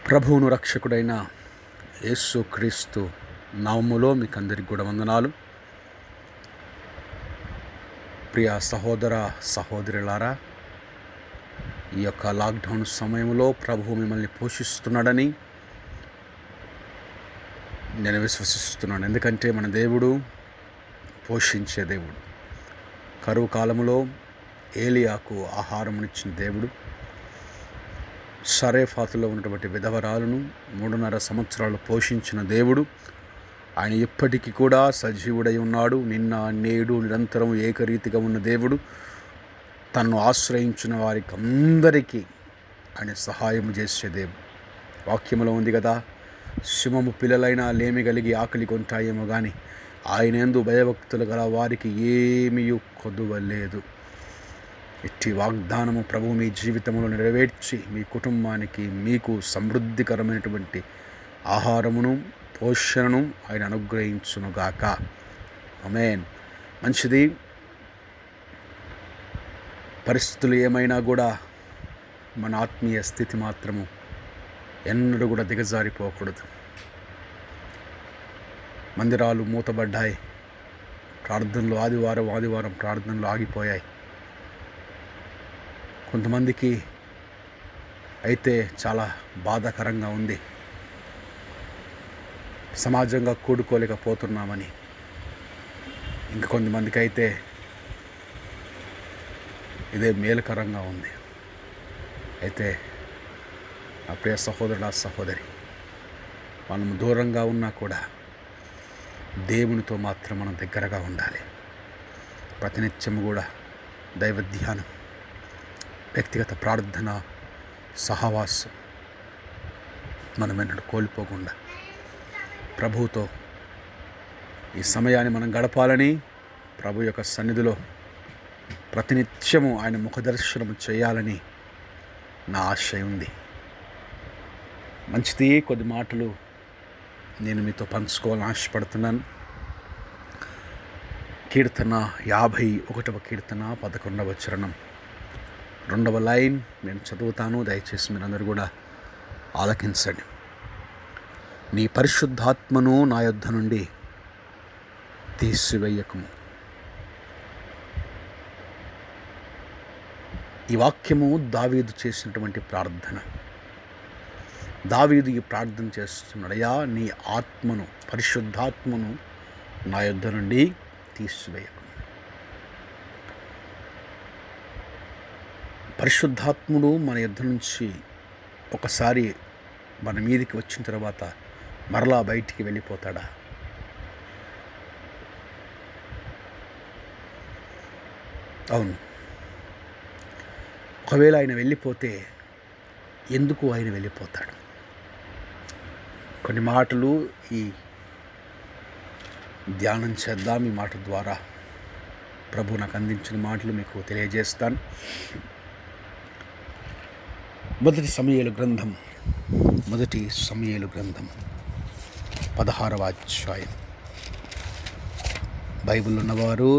ప్రభువును రక్షకుడైన యేసు క్రీస్తు నామములో మీకు అందరికి కూడా వందనాలు. ప్రియ సహోదర సహోదరులారా, ఈ యొక్క లాక్డౌన్ సమయంలో ప్రభువు మిమ్మల్ని పోషిస్తున్నాడని నేను విశ్వసిస్తున్నాను. ఎందుకంటే మన దేవుడు పోషించే దేవుడు. కరువు కాలంలో ఏలియాకు ఆహారమునిచ్చిన దేవుడు, సరేఫాతులో ఉన్నటువంటి విధవరాలను 3.5 సంవత్సరాలు పోషించిన దేవుడు. ఆయన ఇప్పటికీ కూడా సజీవుడై ఉన్నాడు. నిన్న నేడు నిరంతరం ఏకరీతిగా ఉన్న దేవుడు. తనను ఆశ్రయించిన వారికి అందరికీ ఆయన సహాయం చేసే దేవుడు. వాక్యంలో ఉంది కదా, సింహము పిల్లలైనా లేమి కలిగి ఆకలి కొంటాయేమో కానీ ఆయన యందు భయభక్తులు గల వారికి ఏమీ కొదువలేదు. ఇట్టి వాగ్దానము ప్రభువు మీ జీవితంలో నెరవేర్చి మీ కుటుంబానికి మీకు సమృద్ధికరమైనటువంటి ఆహారమును పోషణను ఆయన అనుగ్రహించునుగాక. ఆమేన్. మంచిది. పరిస్థితులు ఏమైనా కూడా మన ఆత్మీయ స్థితి మాత్రము ఎన్నడూ కూడా దిగజారిపోకూడదు. మందిరాలు మూతబడ్డాయి, ప్రార్థనలు ఆదివారం ప్రార్థనలు ఆగిపోయాయి. కొంతమందికి అయితే చాలా బాధాకరంగా ఉంది. సమాజంగా కూడుకోలేకపోతున్నామని. ఇంకా కొంతమందికి అయితే ఇదే మేలుకరంగా ఉంది. అయితే నా ప్రియ సహోదరుడు సహోదరి, మనం దూరంగా ఉన్నా కూడా దేవునితో మాత్రం మనం దగ్గరగా ఉండాలి. ప్రతినిత్యము కూడా దైవ ధ్యానం, వ్యక్తిగత ప్రార్థన, సహవాసం మనం ఎన్నడూ కోల్పోకుండా ప్రభువుతో ఈ సమయాన్ని మనం గడపాలని, ప్రభు యొక్క సన్నిధిలో ప్రతినిత్యము ఆయన ముఖదర్శనం చేయాలని నా ఆశయం ఉంది. మంచిది. కొద్ది మాటలు నేను మీతో పంచుకోవాలని ఆశపడుతున్నాను. కీర్తన 51వ కీర్తన 11వ చరణం 2వ లైన్ నేను చదువుతాను. దయచేసి మీరందరూ కూడా ఆలకించండి. నీ పరిశుద్ధాత్మను నా యొద్ద నుండి తీసివేయకము. ఈ వాక్యము దావీదు చేసినటువంటి ప్రార్థన. దావీదు ఈ ప్రార్థన చేస్తున్నాడు, అయ్యా నీ ఆత్మను, పరిశుద్ధాత్మను నా యొద్ద నుండి తీసివేయకము. పరిశుద్ధాత్ముడు మన యొద్ద నుంచి ఒకసారి మన మీదికి వచ్చిన తర్వాత మరలా బయటికి వెళ్ళిపోతాడా? అవును. ఒకవేళ ఆయన వెళ్ళిపోతే ఎందుకు ఆయన వెళ్ళిపోతాడు? కొన్ని మాటలు ఈ ధ్యానం చేద్దాం. ఈ మాట ద్వారా ప్రభు నాకు అందించిన మాటలు మీకు తెలియజేస్తాను. మొదటి సమూయేలు గ్రంథం 16వ అధ్యాయం. బైబిల్ ఉన్నవారు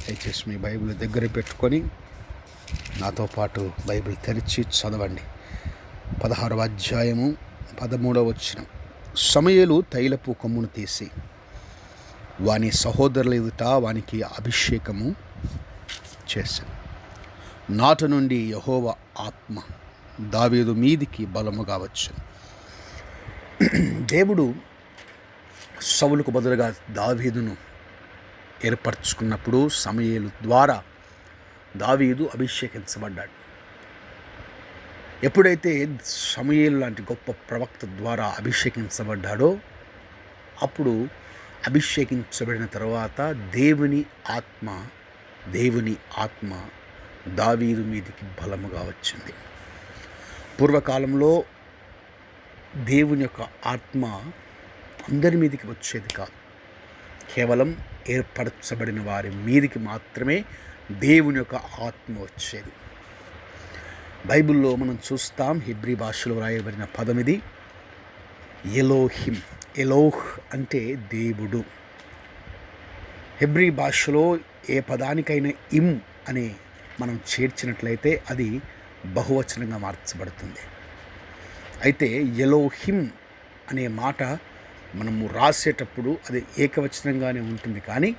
దయచేసి మీ బైబిల్ దగ్గర పెట్టుకొని నాతో పాటు బైబిల్ తెరిచి చదవండి. 16వ అధ్యాయము 13వ వచనం. సమూయేలు తైలపు కొమ్మును తీసి వాని సహోదరుల ఎదుట వానికి అభిషేకము చేశాను. నాట నుండి యెహోవా ఆత్మ దావీదు మీదికి బలముగా వచ్చాను. దేవుడు సౌలుకు బదులుగా దావీదును ఏర్పరచుకున్నప్పుడు సమూయేలు ద్వారా దావీదు అభిషేకించబడ్డాడు. ఎప్పుడైతే సమూయేలు లాంటి గొప్ప ప్రవక్త ద్వారా అభిషేకించబడ్డాడో అప్పుడు అభిషేకించబడిన తర్వాత దేవుని ఆత్మ దావీదు మీదికి బలముగా వచ్చింది. పూర్వకాలంలో దేవుని యొక్క ఆత్మ అందరి మీదికి వచ్చేది కాదు. కేవలం ఏర్పరచబడిన వారి మీదికి మాత్రమే దేవుని యొక్క ఆత్మ వచ్చేది. బైబిల్లో మనం చూస్తాం, హెబ్రీ భాషలో రాయబడిన పదం ఇది ఎలోహిం. ఎలోహ్ అంటే దేవుడు. హెబ్రీ భాషలో ఏ పదానికైనా ఇమ్ అని మనం చేర్చినట్లయితే అది బహువచనంగా మార్చబడుతుంది. అయితే ఎలోహిం అనే మాట మనము రాసేటప్పుడు అది ఏకవచనంగానే ఉంటుంది, కానీ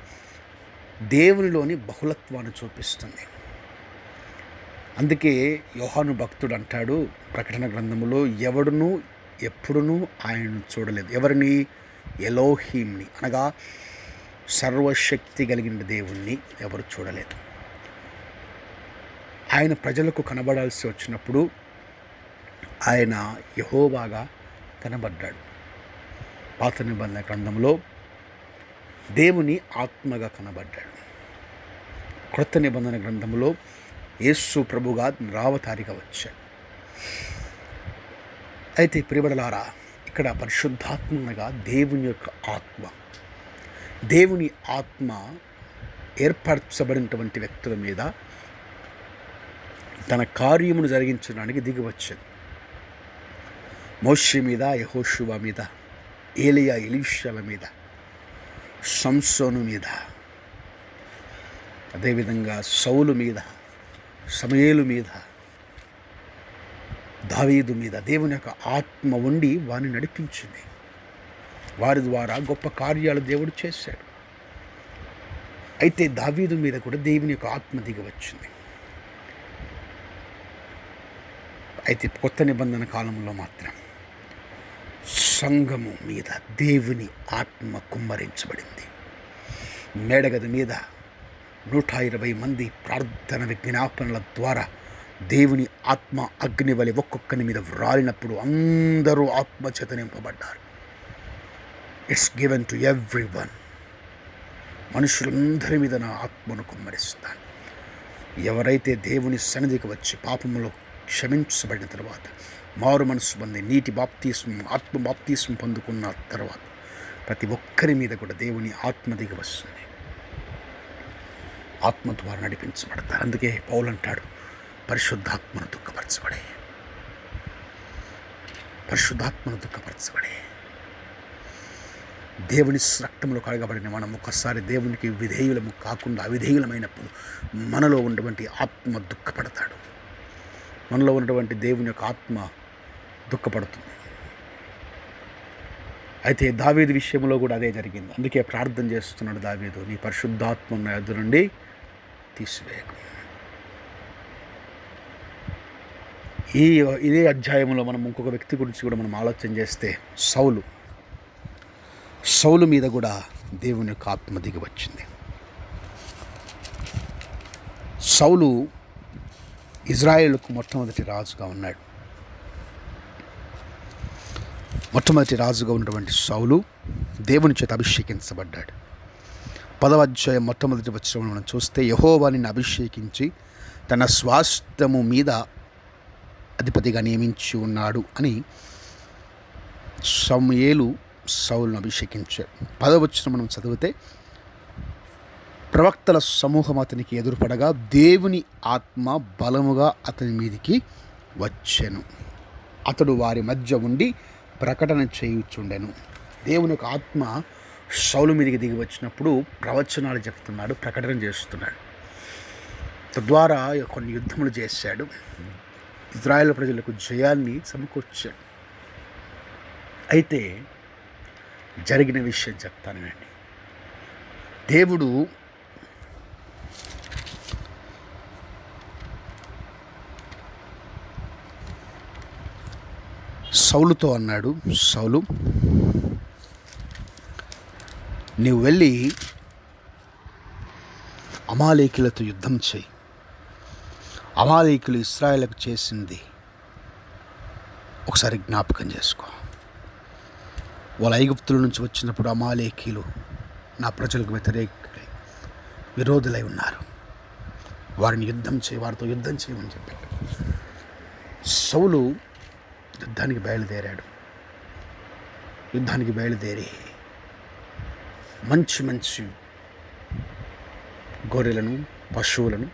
దేవునిలోని బహుళత్వాన్ని చూపిస్తుంది. అందుకే యోహాను భక్తుడు అంటాడు ప్రకటన గ్రంథములో, ఎవడునూ ఎప్పుడునూ ఆయనను చూడలేదు. ఎవరిని? ఎలోహింని, అనగా సర్వశక్తి కలిగిన దేవుణ్ణి ఎవరు చూడలేదు. ఆయన ప్రజలకు కనబడాల్సి వచ్చినప్పుడు ఆయన యెహోవాగా కనబడ్డాడు. పాత నిబంధన గ్రంథంలో దేవుని ఆత్మగా కనబడ్డాడు. క్రొత్త నిబంధన గ్రంథంలో యేసు ప్రభుగా రావతారిగా వచ్చాడు. అయితే ప్రియబడలారా, ఇక్కడ పరిశుద్ధాత్మగా దేవుని యొక్క ఆత్మ, దేవుని ఆత్మ ఏర్పరచబడినటువంటి వ్యక్తుల మీద తన కార్యమును జరిగించడానికి దిగి వచ్చింది. మోషే మీద, యెహోషువ మీద, ఏలియా ఎలీషాల మీద, సంసోను మీద, అదేవిధంగా సౌలు మీద, సమూయేలు మీద, దావీదు మీద దేవుని యొక్క ఆత్మ ఉండి వారిని నడిపించింది. వారి ద్వారా గొప్ప కార్యాలు దేవుడు చేశాడు. అయితే దావీదు మీద కూడా దేవుని యొక్క ఆత్మ దిగి వచ్చింది. అయితే కొత్త నిబంధన కాలంలో మాత్రం సంఘము మీద దేవుని ఆత్మ కుమ్మరించబడింది. మేడగది మీద 120 మంది ప్రార్థన విజ్ఞాపనల ద్వారా దేవుని ఆత్మ అగ్ని వలె ఒక్కొక్కని మీద వ్రాలినప్పుడు అందరూ ఆత్మచేత నింపబడ్డారు. It's given to every one. మనుషులందరి మీద నా ఆత్మను కుమ్మరిస్తాను. ఎవరైతే దేవుని సన్నిధికి వచ్చి పాపములో క్షమించబడిన తర్వాత, మారు మనసు పొంది నీటి బాప్తీసం, ఆత్మ బాప్తీసం పొందుకున్న తర్వాత ప్రతి ఒక్కరి మీద కూడా దేవుని ఆత్మ దిగి వస్తుంది. ఆత్మ ద్వారా నడిపించబడతారు. అందుకే పౌలు అంటాడు, పరిశుద్ధాత్మను దుఃఖపరచబడే, పరిశుద్ధాత్మను దుఃఖపరచబడే. దేవుని రక్తంలో కడగబడిన మనం ఒక్కసారి దేవునికి విధేయులము కాకుండా అవిధేయులమైనప్పుడు మనలో ఉన్నటువంటి ఆత్మ దుఃఖపడతాడు. మనలో ఉన్నటువంటి దేవుని యొక్క ఆత్మ దుఃఖపడుతుంది. అయితే దావీదు విషయంలో కూడా అదే జరిగింది. అందుకే ప్రార్థన చేస్తున్నాడు దావీదు, నీ పరిశుద్ధాత్మ నా యొద్ద నుండి తీసివేయకు. ఇదే అధ్యాయంలో మనం ఇంకొక వ్యక్తి గురించి కూడా మనం ఆలోచన చేస్తే, సౌలు మీద కూడా దేవుని యొక్క ఆత్మ దిగి వచ్చింది. సౌలు ఇజ్రాయేలుకు మొట్టమొదటి రాజుగా ఉన్నాడు. మొట్టమొదటి రాజుగా ఉన్నటువంటి సౌలు దేవుని చేత అభిషేకించబడ్డాడు. 10వ అధ్యాయం మొట్టమొదటి వచనంలో మనం చూస్తే, యెహోవా నిన్ను అభిషేకించి తన స్వాస్థ్యము మీద అధిపతిగా నియమించి ఉన్నాడు అని సమూయేలు సౌలును అభిషేకించాడు. 10వ వచనం మనం చదివితే, ప్రవక్తల సమూహం అతనికి ఎదురుపడగా దేవుని ఆత్మ బలముగా అతని మీదికి వచ్చెను. అతడు వారి మధ్య ఉండి ప్రకటన చేయుచుండెను. దేవుని యొక్క ఆత్మ సౌలు మీదికి దిగి వచ్చినప్పుడు ప్రవచనాలు చెప్తున్నాడు, ప్రకటన చేస్తున్నాడు. తద్వారా కొన్ని యుద్ధములు చేశాడు. ఇజ్రాయేల్ ప్రజలకు జయాన్ని సమకూర్చాడు. అయితే జరిగిన విషయం చెప్తానండి. దేవుడు సౌలుతో అన్నాడు, సౌలు, నీవు వెళ్ళి అమాలేకీలతో యుద్ధం చేయి. అమాలేకీలు ఇశ్రాయేలుకు చేసింది ఒకసారి జ్ఞాపకం చేసుకో. వాళ్ళ ఐగుప్తుల నుంచి వచ్చినప్పుడు అమాలేకీలు నా ప్రజలకు వ్యతిరేకులై విరోధులై ఉన్నారు, వారిని యుద్ధం చేయి, వారితో యుద్ధం చేయమని చెప్పాడు. సౌలు యుద్ధానికి బయలుదేరి మంచి మంచి గొర్రెలను, పశువులను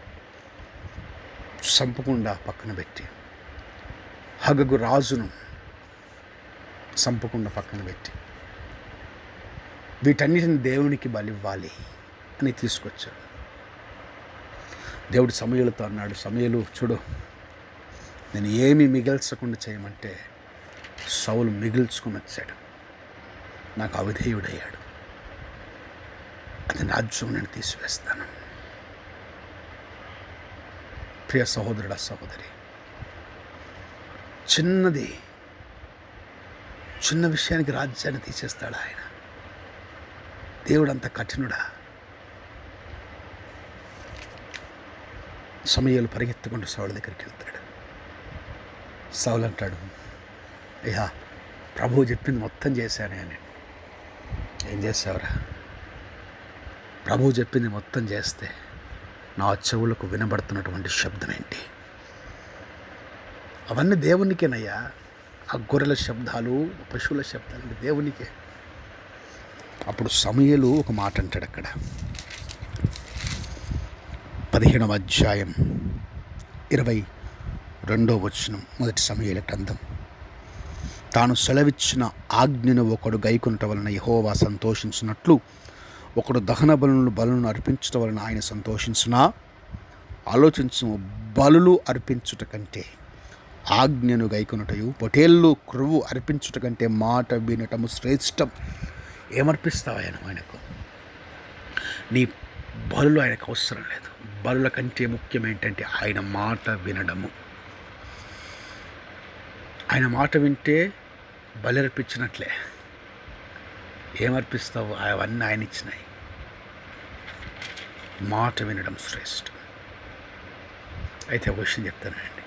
చంపకుండా పక్కన పెట్టి, హగగు రాజును చంపకుండా పక్కన పెట్టి, వీటన్నిటిని దేవునికి బలివ్వాలి అని తీసుకొచ్చాడు. దేవుడు సమూయేలుతో అన్నాడు, సమూయేలు చూడు, నేను ఏమీ మిగల్చకుండా చేయమంటే సౌలు మిగిల్చుకుని వచ్చాడు, నాకు అవిధేయుడయ్యాడు, అతని రాజ్యం నేను తీసివేస్తాను. ప్రియ సహోదరుడా, సహోదరి, చిన్న విషయానికి రాజ్యాన్ని తీసేస్తాడు ఆయన. దేవుడు అంత కఠినుడా? సమయాలు పరిగెత్తుకుంటూ సౌలు దగ్గరికి వెళ్తాడు. సౌలు అంటాడు, అయ్యా, ప్రభువు చెప్పింది మొత్తం చేశానే అని. ఏం చేసావురా? ప్రభువు చెప్పింది మొత్తం చేస్తే నా చెవులకు వినబడుతున్నటువంటి శబ్దం ఏంటి? అవన్నీ దేవునికేనయ్యా. ఆ గొర్రెల శబ్దాలు, పశువుల శబ్దాలు దేవునికే. అప్పుడు సమూయేలు ఒక మాట అంటాడు అక్కడ, 15వ అధ్యాయం 22వ వచనం, మొదటి సమూయేలు గ్రంథం. తాను సెలవిచ్చిన ఆజ్ఞను ఒకడు గైకొనటం వలన యెహోవా సంతోషించినట్లు ఒకడు దహన బలులను అర్పించటం వలన ఆయన సంతోషించునా? ఆలోచించు, బలులు అర్పించుట కంటే ఆజ్ఞను గైకొనుటయు, పొటేళ్ళు క్రొవ్వు అర్పించుట కంటే మాట వినటము శ్రేష్టం. ఏమర్పిస్తావు ఆయనకు? నీ బలులు ఆయనకు అవసరం లేదు. బలుల కంటే ముఖ్యం ఏంటంటే ఆయన మాట వినడము. ఆయన మాట వింటే బలి అర్పించినట్లే. ఏమర్పిస్తావు? అవన్నీ ఆయన ఇచ్చినాయి. మాట వినడం శ్రేష్టం. అయితే ఒక విషయం చెప్తానండి.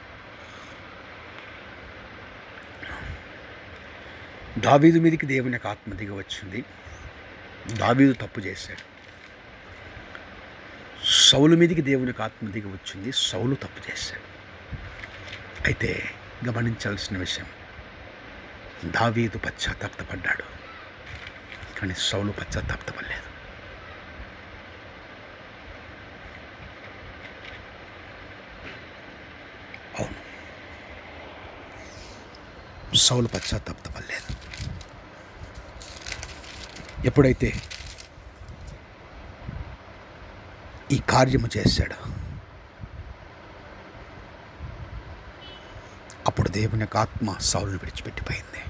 దావీదు మీదకి దేవుని యొక్క ఆత్మ దిగి వచ్చింది. దావీదు తప్పు చేశాడు. సౌలు మీదకి దేవుని యొక్క ఆత్మ దిగి వచ్చింది. సౌలు తప్పు చేశాడు. అయితే గమనించాల్సిన విషయం, దావీదు పశ్చాత్తాపడ్డాడు, కానీ సౌలు పశ్చాత్తాపడలేదు. అవును, సౌలు పశ్చాత్తాపడలేదు. ఎప్పుడైతే ఈ కార్యము చేశాడు, అప్పుడు దేవుని యొక్క ఆత్మ సౌలును విడిచిపెట్టిపోయింది.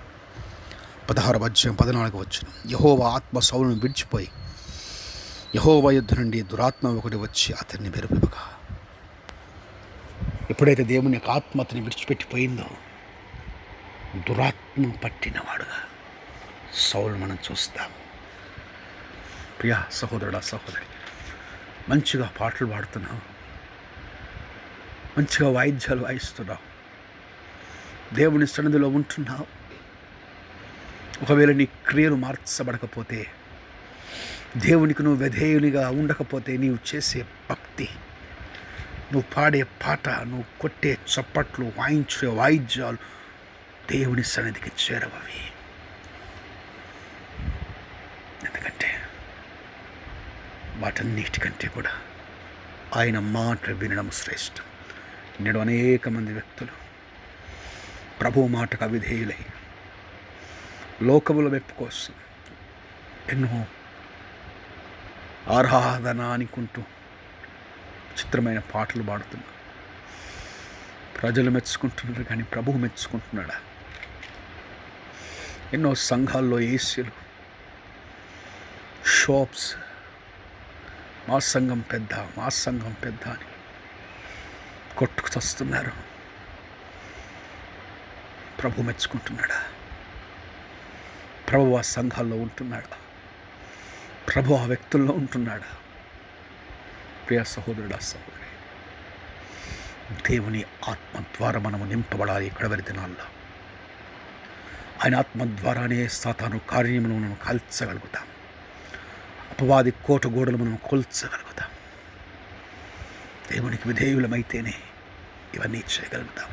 16వ అధ్యాయం 14వ వచనం, యెహోవా ఆత్మ సౌలును విడిచిపోయి యెహోవా యుద్ధ నుండి దురాత్మ ఒకటి వచ్చి అతన్ని మెరుపుగా. ఎప్పుడైతే దేవుని యొక్క ఆత్మ అతన్ని విడిచిపెట్టిపోయిందో, దురాత్మ పట్టినవాడుగా సౌలు మనం చూస్తాం. ప్రియా సహోదరుడా, సహోదరి, మంచిగా పాటలు పాడుతున్నావు, మంచిగా వాయిద్యాలు వాయిస్తున్నావు, దేవుని సన్నిధిలో ఉంటున్నావు. ఒకవేళ నీ క్రియలు మార్చబడకపోతే, దేవునికి నువ్వు విధేయునిగా ఉండకపోతే, నీవు చేసే భక్తి, నువ్వు పాడే పాట, నువ్వు కొట్టే చప్పట్లు, వాయించే వాయిద్యాలు దేవుని సన్నిధికి చేరవవి. ఎందుకంటే వాటన్నిటికంటే కూడా ఆయన మాట వినడం శ్రేష్టం. నేడు అనేక మంది వ్యక్తులు ప్రభు మాటకు అవిధేయులై లోకముల మెప్పు కోసం ఎన్నో ఆరాధన అనుకుంటూ చిత్రమైన పాటలు పాడుతున్నారు. ప్రజలు మెచ్చుకుంటున్నారు, కానీ ప్రభువు మెచ్చుకుంటున్నాడా? ఎన్నో సంఘాల్లో ఏసీలు, షాప్స్, మా సంఘం పెద్ద అని కొట్టుకు చస్తున్నారు. ప్రభు మెచ్చుకుంటున్నాడా? ప్రభు ఆ సంఘాల్లో ఉంటున్నాడా? ప్రభు ఆ వ్యక్తుల్లో ఉంటున్నాడా? ప్రియ సహోదరుడా, సహోదరి, దేవుని ఆత్మ ద్వారా మనము నింపబడాలి. ఇక్కడవరి దినాల్లో ఆయన ఆత్మ ద్వారానే సాతాను కార్యములను మనం కాల్చగలుగుతాం. అపవాది కోట గోడలు మనం కొల్చగలుగుతాం. దేవునికి విధేయులమైతేనే ఇవన్నీ చేయగలుగుతాం.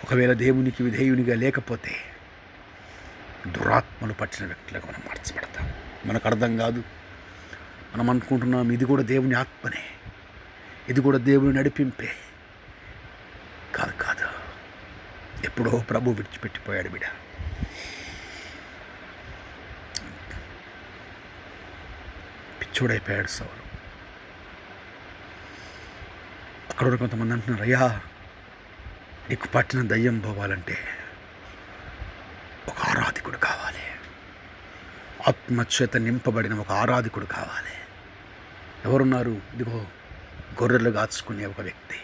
ఒకవేళ దేవునికి విధేయునిగా లేకపోతే దురాత్మలు పట్టిన వ్యక్తులుగా మనం మార్చబడతాం. మనకు అర్థం కాదు. మనం అనుకుంటున్నాం ఇది కూడా దేవుని ఆత్మనే, ఇది కూడా దేవుని నడిపింపే. కాదు, ఎప్పుడో ప్రభు విడిచిపెట్టిపోయాడు బిడ్డ. పిచ్చోడైపోయాడు సౌలు. అక్కడ కొంతమంది అంటున్నారు, అయ్యా, నీకు పట్టిన దయ్యం పోవాలంటే ఆత్మచేత నింపబడిన ఒక ఆరాధకుడు కావాలి. ఎవరున్నారు? ఇదిగో గొర్రెలు కాచుకునే ఒక వ్యక్తి.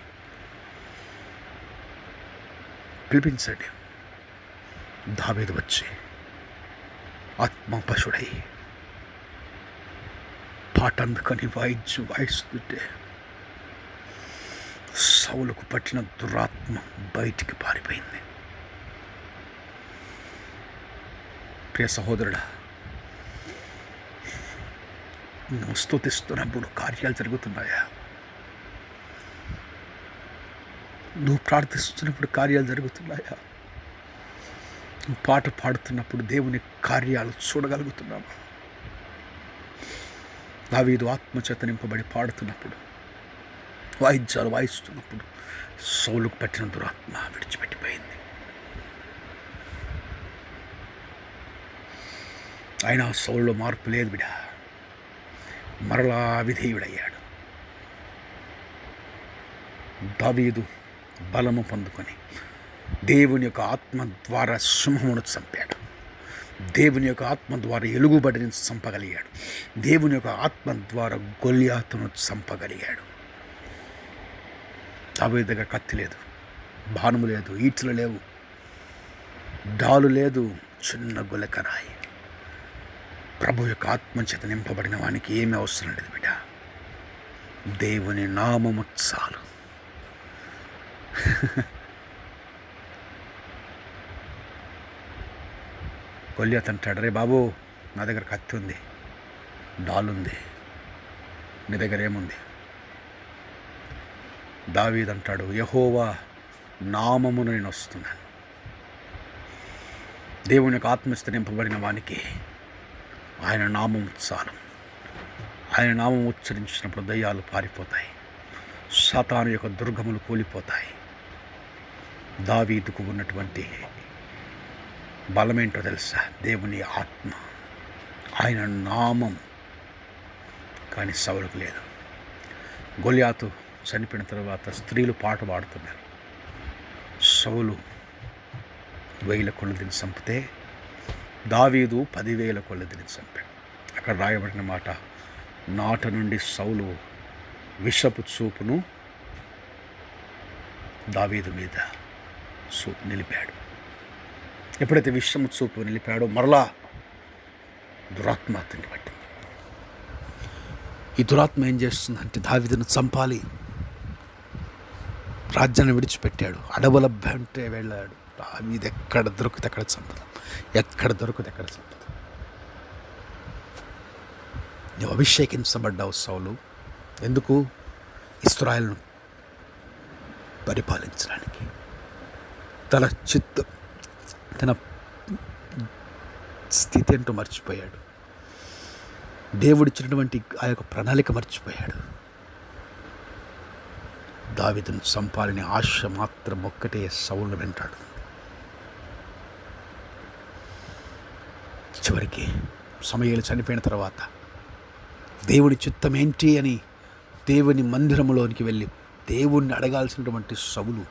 పిలిపించండి. దావీదు వచ్చి ఆత్మపశుడై పాట అందుకని వాయిస్తుంటే సౌలుకు పట్టిన దురాత్మ బయటికి పారిపోయింది. ప్రియ సహోదరుడా, నువ్వు స్తుతిస్తున్నప్పుడు కార్యాలు జరుగుతున్నాయా? నువ్వు ప్రార్థిస్తున్నప్పుడు కార్యాలు జరుగుతున్నాయా? నువ్వు పాట పాడుతున్నప్పుడు దేవుని కార్యాలు చూడగలుగుతున్నావా? దావీదు ఆత్మచేత నింపబడి పాడుతున్నప్పుడు, వాయిద్యాలు వాయిస్తున్నప్పుడు సౌలుకు పట్టిన దురాత్మ విడిచిపెట్టిపోయింది. అయినా సౌలులో మార్పు లేదు బిడా. మరలా విధేయుడయ్యాడు. దావీదు బలము పొందుకొని దేవుని యొక్క ఆత్మ ద్వారా సింహమును చంపాడు. దేవుని యొక్క ఆత్మ ద్వారా ఎలుగుబడిని చంపగలిగాడు. దేవుని యొక్క ఆత్మ ద్వారా గొల్యాతును చంపగలిగాడు. దావీదు దగ్గర కత్తి లేదు, బాణము లేదు, ఈటలు లేవు, డాలు లేదు, చిన్న గులకరాయి. ప్రభు యొక్క ఆత్మచేత నింపబడిన వానికి ఏమీ అవసరం లేదు బిడ్డ. దేవుని నామము చాలు. గొల్యాతు అంటాడు, రే బాబు, నా దగ్గర కత్తి ఉంది, డాలుంది, నీ దగ్గర ఏముంది? దావీదు అంటాడు, యెహోవా నామమును నేను వస్తున్నాను. దేవుని యొక్క ఆత్మచేత నింపబడిన వానికి ఆయన నామం చాలు. ఆయన నామం ఉచ్చరించినప్పుడు దయ్యాలు పారిపోతాయి, సాతాను యొక్క దుర్గములు కూలిపోతాయి. దావీదుకు ఉన్నటువంటి బలమేంటో తెలుసా? దేవుని ఆత్మ, ఆయన నామం. కానీ సౌలుకు లేదు. గొల్యాతు చనిపోయిన తర్వాత స్త్రీలు పాట పాడుతున్నారు. సౌలు 1000 కొలదిని చంపితే దావీదు 10,000 కొలదిని చంపాడు. అక్కడ రాయబడిన మాట, నాట నుండి సౌలు విషపు చూపును దావీదు మీద నిలిపాడు. ఎప్పుడైతే విషము చూపు నిలిపాడో మరలా దురాత్మ అతన్ని పట్టింది. ఈ దురాత్మ ఏం చేస్తుందంటే దావీదును చంపాలి. రాజ్యాన్ని విడిచిపెట్టాడు, అడవుల వెంటే వెళ్ళాడు. దావీదు ఎక్కడ దొరికితే అక్కడ చంపుదాం, ఎక్కడ దొరికితే అక్కడ చంపుదాం. నువ్వు అభిషేకించబడ్డావు సౌలు. ఎందుకు? ఇశ్రాయేలును పరిపాలించడానికి. తన తన స్థితి ఏంటో మర్చిపోయాడు. దేవుడిచ్చినటువంటి ఆ యొక్క ప్రణాళిక మర్చిపోయాడు. దావీదును చంపాలని ఆశ మాత్రం ఒక్కటే సౌలును వెంటాడు. చివరికి సమూయేలు చనిపోయిన తర్వాత దేవుని చిత్తం ఏంటి అని దేవుని మందిరంలోనికి వెళ్ళి దేవుణ్ణి అడగాల్సినటువంటి సౌలు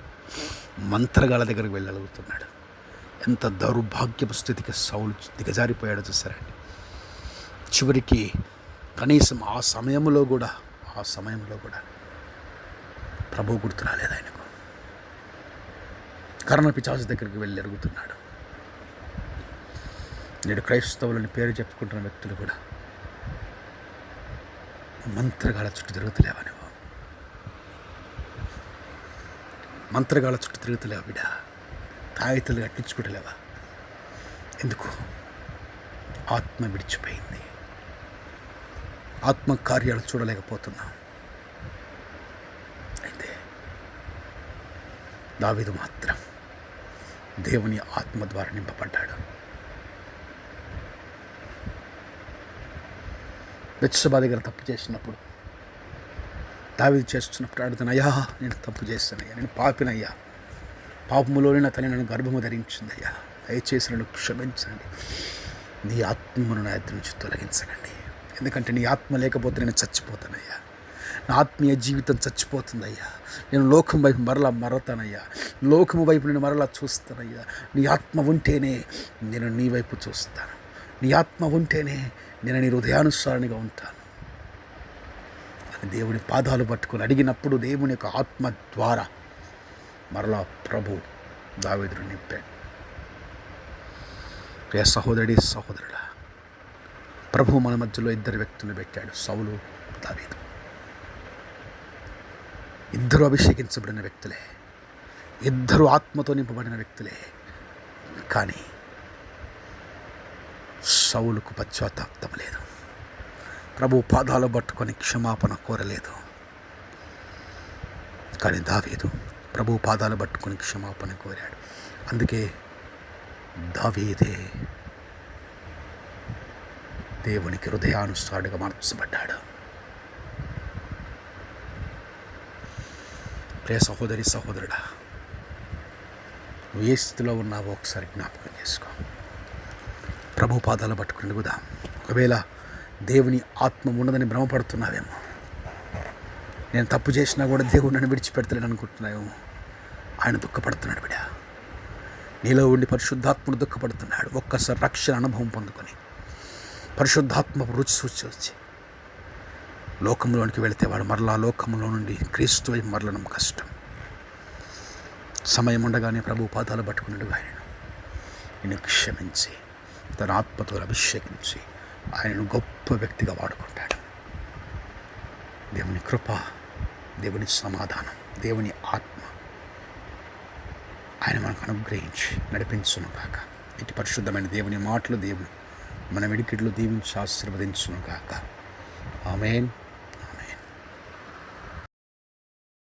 మంత్రగాళ్ళ దగ్గరికి వెళ్ళగలుగుతున్నాడు. ఎంత దౌర్భాగ్యపు స్థితికి సౌలు దిగజారిపోయాడో చూసారండి. చివరికి కనీసం ఆ సమయంలో కూడా ప్రభు గుర్తు రాలేదు ఆయనకు. కర్ణపిశాచు దగ్గరికి వెళ్ళి అడుగుతున్నాడు. నేడు క్రైస్తవులని పేరు చెప్పుకుంటున్న వ్యక్తులు కూడా మంత్రగాళ్ళ చుట్టూ తిరుగుతలేవా? నువ్వు మంత్రగాళ్ళ చుట్టూ తిరుగుతలేవా బిడ్డ? తాయితలు కట్టించుకుంటలేవా? ఎందుకు? ఆత్మ విడిచిపోయింది. ఆత్మ కార్యాలు చూడలేకపోతున్నాం. అయితే దావీదు మాత్రం దేవుని ఆత్మ ద్వారా నింపబడ్డాడు. బెత్షెబా దగ్గర తప్పు చేసినప్పుడు దావీదు చేస్తున్నప్పుడు అడుగుతాను, అయ్యా నేను తప్పు చేస్తానయ్యా, నేను పాపినయ్యా, పాపములోనే నా తల్లి నన్ను గర్భము ధరించిందయ్యా, దయచేసి నన్ను క్షమించండి, నీ ఆత్మను నా ఎదురు నుంచి తొలగించకండి. ఎందుకంటే నీ ఆత్మ లేకపోతే నేను చచ్చిపోతానయ్యా, నా ఆత్మీయ జీవితం చచ్చిపోతుందయ్యా, నేను లోకం వైపు మరలా మరతానయ్యా, లోకము వైపు నేను మరలా చూస్తానయ్యా, నీ ఆత్మ ఉంటేనే నేను నీ వైపు చూస్తాను, నీ ఆత్మ ఉంటేనే నేను నీ హృదయానుసారిగా ఉంటాను అని దేవుని పాదాలు పట్టుకొని అడిగినప్పుడు దేవుని యొక్క ఆత్మ ద్వారా మరలా ప్రభు దావీదును నింపాడు. ప్రియ సహోదరుడి సహోదరుడా, ప్రభు మన మధ్యలో ఇద్దరు వ్యక్తులను పెట్టాడు, సౌలు, దావీదు. ఇద్దరు అభిషేకించబడిన వ్యక్తులే, ఇద్దరు ఆత్మతో నింపబడిన వ్యక్తులే. కానీ సౌలుకు పశ్చాత్తాపం లేదు, ప్రభు పాదాలు పట్టుకొని క్షమాపణ కోరలేదు. కానీ దావీదు ప్రభు పాదాలు పట్టుకొని క్షమాపణ కోరాడు. అందుకే దావీదే దేవునికి హృదయానుసారుడిగా మార్చబడ్డాడు. ప్రియ సహోదరి సహోదరుడా, నువ్వు ఏ స్థితిలో ఉన్నావో ఒకసారి జ్ఞాపకం చేసుకో. ప్రభు పాదాలు పట్టుకుని అడుగుదాం. ఒకవేళ దేవుని ఆత్మ ఉన్నదని భ్రమపడుతున్నావేమో, నేను తప్పు చేసినా కూడా దేవుడు నన్ను విడిచిపెడతలేను అనుకుంటున్నావేమో. ఆయన దుఃఖపడుతున్నాడు బిడ్డ, నీలో ఉండి పరిశుద్ధాత్ముడు దుఃఖపడుతున్నాడు. ఒక్కసారి రక్షణ అనుభవం పొందుకొని పరిశుద్ధాత్మ రుచి చూచి వచ్చి లోకంలోనికి వెళితే వాడు మరలా లోకంలో నుండి క్రీస్తు వైపు మరలడం కష్టం. సమయం ఉండగానే ప్రభు పాదాలు పట్టుకున్నాడు. ఆయనను నిన్ను క్షమించి తన ఆత్మతో అభిషేకించి ఆయనను గొప్ప వ్యక్తిగా వాడుకుంటాడు. దేవుని కృప, దేవుని సమాధానం, దేవుని ఆత్మ ఆయన మనకు అనుగ్రహించి నడిపించును గాక. ఇటు పరిశుద్ధమైన దేవుని మాటలు దేవుని మన వెడికిట్లు దీవించి ఆశీర్వదించును గాక. ఆమేన్.